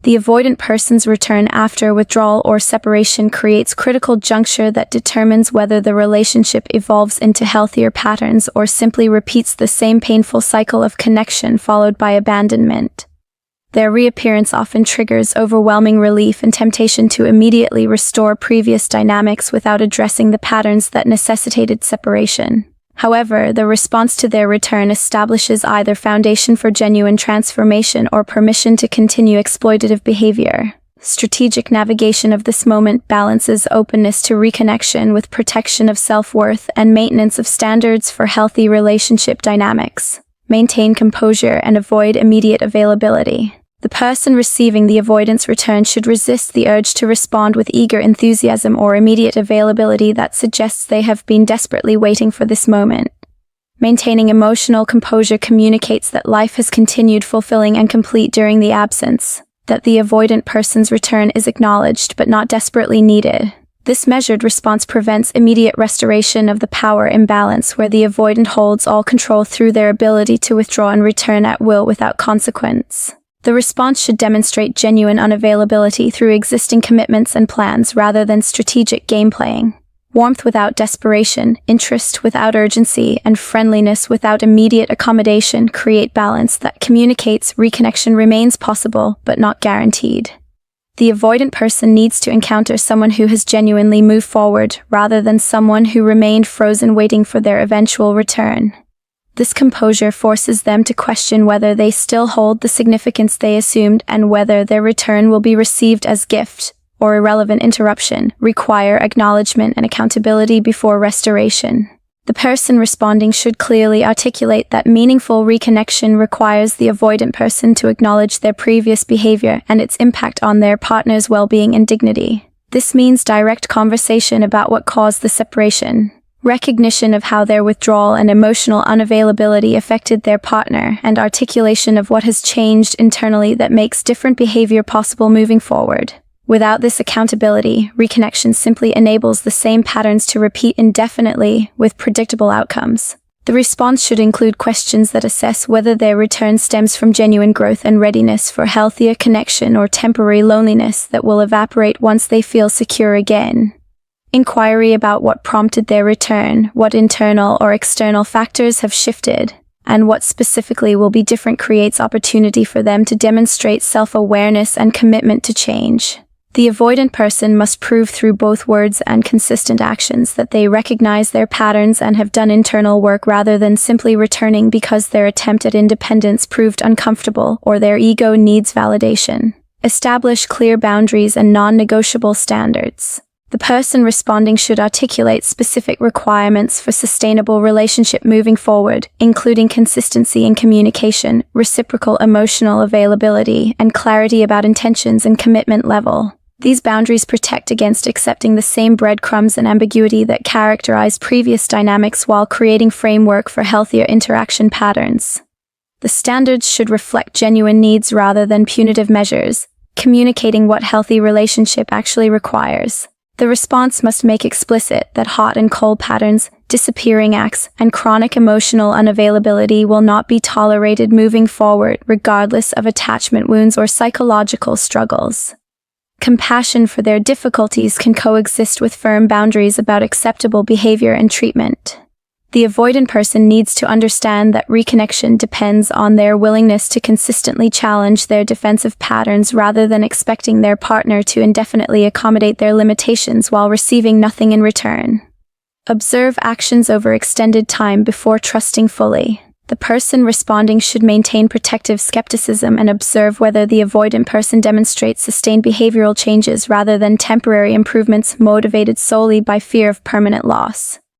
The avoidant person's return after withdrawal or separation creates critical juncture that determines whether the relationship evolves into healthier patterns or simply repeats the same painful cycle of connection followed by abandonment. Their reappearance often triggers overwhelming relief and temptation to immediately restore previous dynamics without addressing the patterns that necessitated separation. However, the response to their return establishes either foundation for genuine transformation or permission to continue exploitative behavior. Strategic navigation of this moment balances openness to reconnection with protection of self-worth and maintenance of standards for healthy relationship dynamics. Maintain composure and avoid immediate availability. The person receiving the avoidance return should resist the urge to respond with eager enthusiasm or immediate availability that suggests they have been desperately waiting for this moment. Maintaining emotional composure communicates that life has continued fulfilling and complete during the absence, that the avoidant person's return is acknowledged but not desperately needed. This measured response prevents immediate restoration of the power imbalance where the avoidant holds all control through their ability to withdraw and return at will without consequence. The response should demonstrate genuine unavailability through existing commitments and plans rather than strategic game-playing. Warmth without desperation, interest without urgency, and friendliness without immediate accommodation create balance that communicates reconnection remains possible but not guaranteed. The avoidant person needs to encounter someone who has genuinely moved forward rather than someone who remained frozen waiting for their eventual return. This composure forces them to question whether they still hold the significance they assumed and whether their return will be received as gift or irrelevant interruption, require acknowledgement and accountability before restoration. The person responding should clearly articulate that meaningful reconnection requires the avoidant person to acknowledge their previous behavior and its impact on their partner's well-being and dignity. This means direct conversation about what caused the separation, recognition of how their withdrawal and emotional unavailability affected their partner, and articulation of what has changed internally that makes different behavior possible moving forward. Without this accountability, reconnection simply enables the same patterns to repeat indefinitely with predictable outcomes. The response should include questions that assess whether their return stems from genuine growth and readiness for healthier connection or temporary loneliness that will evaporate once they feel secure again. Inquiry about what prompted their return, what internal or external factors have shifted, and what specifically will be different creates opportunity for them to demonstrate self-awareness and commitment to change. The avoidant person must prove through both words and consistent actions that they recognize their patterns and have done internal work rather than simply returning because their attempt at independence proved uncomfortable or their ego needs validation. Establish clear boundaries and non-negotiable standards. The person responding should articulate specific requirements for sustainable relationship moving forward, including consistency in communication, reciprocal emotional availability, and clarity about intentions and commitment level. These boundaries protect against accepting the same breadcrumbs and ambiguity that characterized previous dynamics while creating framework for healthier interaction patterns. The standards should reflect genuine needs rather than punitive measures, communicating what healthy relationship actually requires. The response must make explicit that hot and cold patterns, disappearing acts, and chronic emotional unavailability will not be tolerated moving forward regardless of attachment wounds or psychological struggles. Compassion for their difficulties can coexist with firm boundaries about acceptable behavior and treatment. The avoidant person needs to understand that reconnection depends on their willingness to consistently challenge their defensive patterns rather than expecting their partner to indefinitely accommodate their limitations while receiving nothing in return. Observe actions over extended time before trusting fully. The person responding should maintain protective skepticism and observe whether the avoidant person demonstrates sustained behavioral changes rather than temporary improvements motivated solely by fear of permanent loss.